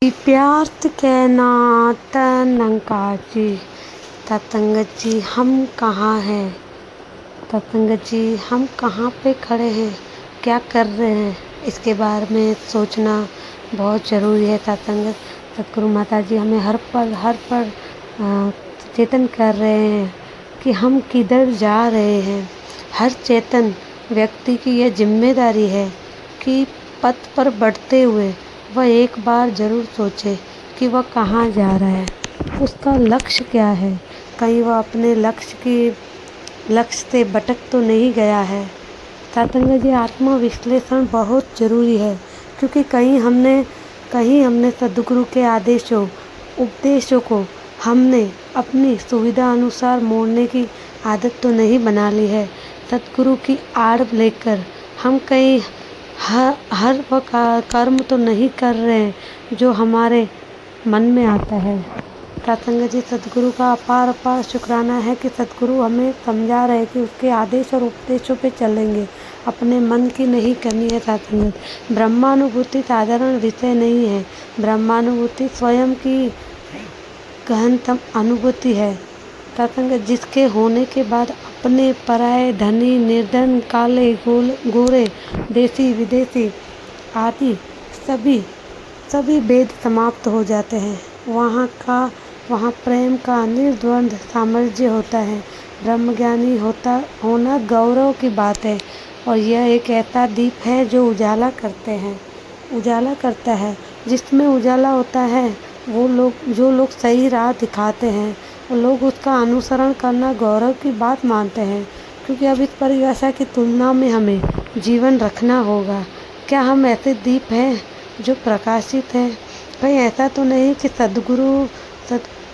प्यार्थ के नाथ नंका जी। ततंगत जी हम कहाँ हैं? ततंगत जी हम कहाँ पे खड़े हैं, क्या कर रहे हैं, इसके बारे में सोचना बहुत ज़रूरी है। ततंगत सतगुरु माता जी हमें हर पल चेतन कर रहे हैं कि हम किधर जा रहे हैं। हर चेतन व्यक्ति की यह जिम्मेदारी है कि पथ पर बढ़ते हुए वह एक बार ज़रूर सोचे कि वह कहाँ जा रहा है, उसका लक्ष्य क्या है। कहीं वह अपने लक्ष्य से भटक तो नहीं गया है। ततंगत जी आत्म विश्लेषण बहुत ज़रूरी है, क्योंकि कहीं हमने सद्गुरु के आदेशों उपदेशों को हमने अपनी सुविधा अनुसार मोड़ने की आदत तो नहीं बना ली है। सद्गुरु की आड़ लेकर हम कहीं हर वह कर्म तो नहीं कर रहे हैं जो हमारे मन में आता है। ततंगत जी सद्गुरु का अपार शुक्राना है कि सद्गुरु हमें समझा रहे कि उसके आदेश और उपदेशों पे चलेंगे, अपने मन की नहीं करनी है। ततंगत ब्रह्मानुभूति साधारण विषय नहीं है। ब्रह्मानुभूति स्वयं की गहनतम अनुभूति है। ततंगत जिसके होने के बाद अपने पराये धनी निर्धन काले गोरे देसी विदेशी आदि सभी भेद समाप्त हो जाते हैं। वहाँ प्रेम का निर्द्वंद सामंजस्य होता है। ब्रह्मज्ञानी होना गौरव की बात है, और यह एक ऐसा दीप है जो उजाला करता है। जिसमें उजाला होता है जो लोग सही राह दिखाते हैं, वो लोग उसका अनुसरण करना गौरव की बात मानते हैं, क्योंकि अब इस परिभाषा की तुलना में हमें जीवन रखना होगा। क्या हम ऐसे दीप हैं जो प्रकाशित हैं? कहीं ऐसा तो नहीं कि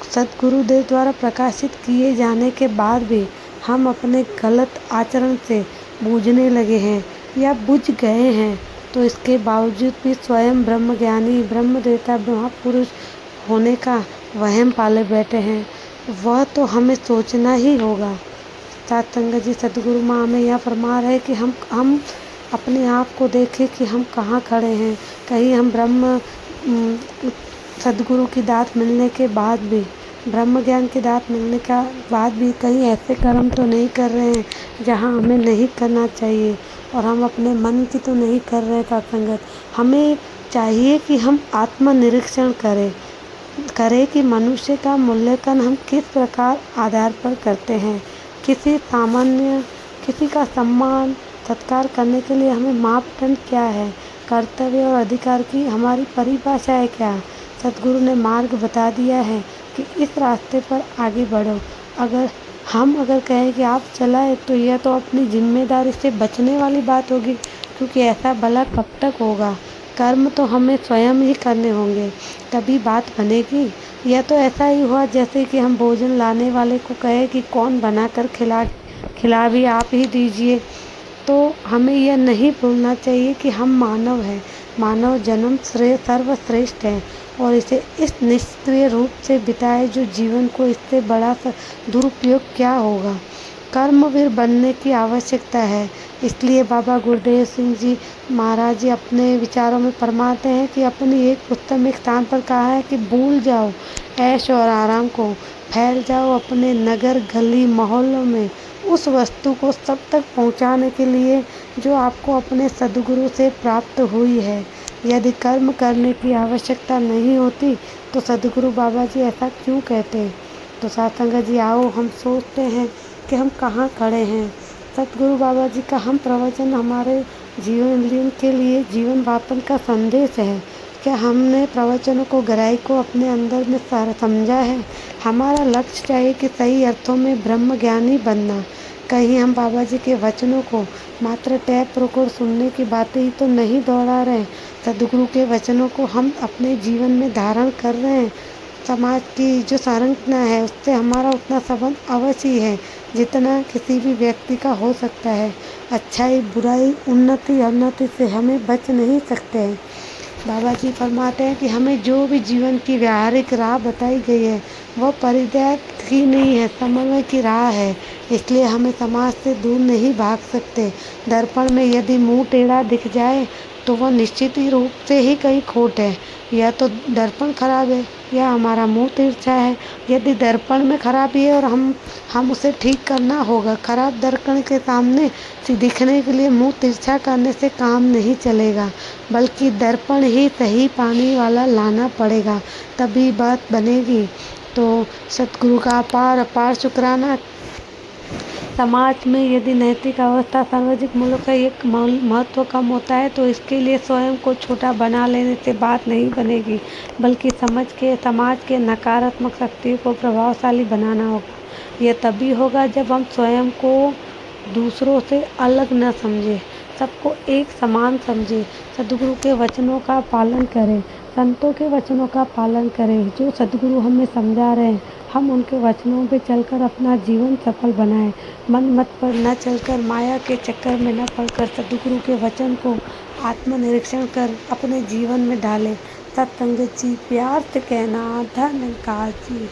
सद्गुरुदेव द्वारा प्रकाशित किए जाने के बाद भी हम अपने गलत आचरण से बूझने लगे हैं या बुझ गए हैं, तो इसके बावजूद भी स्वयं ब्रह्मज्ञानी ब्रह्मदेवता महापुरुष होने का वहम पाले बैठे हैं। वह तो हमें सोचना ही होगा। सत्संग जी सद्गुरु माँ हमें यह फरमा रहे कि हम अपने आप को देखें कि हम कहाँ खड़े हैं। कहीं हम सद्गुरु की दात मिलने के बाद भी, ब्रह्म ज्ञान की दात मिलने का बाद भी कहीं ऐसे कर्म तो नहीं कर रहे हैं जहाँ हमें नहीं करना चाहिए, और हम अपने मन की तो नहीं कर रहे। सत्संगत हमें चाहिए कि हम आत्मनिरीक्षण करें कि मनुष्य का मूल्यांकन हम किस प्रकार आधार पर करते हैं। किसी का सम्मान सत्कार करने के लिए हमें मापदंड क्या है, कर्तव्य और अधिकार की हमारी परिभाषा है क्या। सद्गुरु ने मार्ग बता दिया है कि इस रास्ते पर आगे बढ़ो। अगर कहें कि आप चलाए, तो यह तो अपनी जिम्मेदारी से बचने वाली बात होगी, क्योंकि ऐसा भला कब तक होगा। कर्म तो हमें स्वयं ही करने होंगे, तभी बात बनेगी। यह तो ऐसा ही हुआ जैसे कि हम भोजन लाने वाले को कहे कि कौन बनाकर खिला भी आप ही दीजिए। तो हमें यह नहीं भूलना चाहिए कि हम मानव हैं, मानव जन्म सर्वश्रेष्ठ है, और इसे इस निष्क्रिय रूप से बिताए जो जीवन को इससे बड़ा दुरुपयोग क्या होगा। कर्मवीर बनने की आवश्यकता है। इसलिए बाबा गुरुदेव सिंह जी महाराज जी अपने विचारों में फरमाते हैं कि अपनी एक पुस्तक में एक स्थान पर कहा है कि भूल जाओ ऐश और आराम को, फैल जाओ अपने नगर गली मोहल्लों में उस वस्तु को सब तक पहुंचाने के लिए जो आपको अपने सद्गुरु से प्राप्त हुई है। यदि कर्म करने की आवश्यकता नहीं होती तो सद्गुरु बाबा जी ऐसा क्यों कहते। तो सत्संग जी आओ हम सोचते हैं कि हम कहाँ खड़े हैं। सद्गुरु बाबा जी का हम प्रवचन हमारे जीवन के लिए जीवन व्यापन का संदेश है। क्या हमने प्रवचनों को गहराई को अपने अंदर में समझा है। हमारा लक्ष्य चाहिए कि सही अर्थों में ब्रह्म ज्ञानी बनना। कहीं हम बाबा जी के वचनों को मात्र टैप रिकॉर्ड सुनने की बातें ही तो नहीं दोहरा रहे। सद्गुरु के वचनों को हम अपने जीवन में धारण कर रहे हैं। समाज की जो संरचना है उससे हमारा उतना संबंध अवश्य ही है जितना किसी भी व्यक्ति का हो सकता है। अच्छाई बुराई उन्नति अवनति से हमें बच नहीं सकते हैं। बाबा जी फरमाते हैं कि हमें जो भी जीवन की व्यावहारिक राह बताई गई है वह परित्याग की नहीं है, समन्वय की राह है। इसलिए हमें समाज से दूर नहीं भाग सकते। दर्पण में यदि मुंह टेढ़ा दिख जाए तो वह निश्चित ही रूप से ही कहीं खोट है। या तो दर्पण खराब है या हमारा मुँह तिरछा है। यदि दर्पण में खराबी है और हम उसे ठीक करना होगा। खराब दर्पण के सामने से दिखने के लिए मुँह तिरछा करने से काम नहीं चलेगा, बल्कि दर्पण ही सही पानी वाला लाना पड़ेगा, तभी बात बनेगी। तो सतगुरु का अपार अपार शुक्राना। समाज में यदि नैतिक अवस्था सामाजिक मूल्यों का एक महत्व कम होता है तो इसके लिए स्वयं को छोटा बना लेने से बात नहीं बनेगी, बल्कि समाज के नकारात्मक शक्तियों को प्रभावशाली बनाना होगा। यह तभी होगा जब हम स्वयं को दूसरों से अलग न समझें, सबको एक समान समझें, सद्गुरु के वचनों का पालन करें, संतों के वचनों का पालन करें। जो सद्गुरु हमें समझा रहे हैं, हम उनके वचनों पे चलकर अपना जीवन सफल बनाएं। मन मत पर न चलकर माया के चक्कर में न पड़कर सद्गुरु के वचन को आत्मनिरीक्षण कर अपने जीवन में डालें। सत्संगत जी, प्यार से कहना, धन्यवाद जी।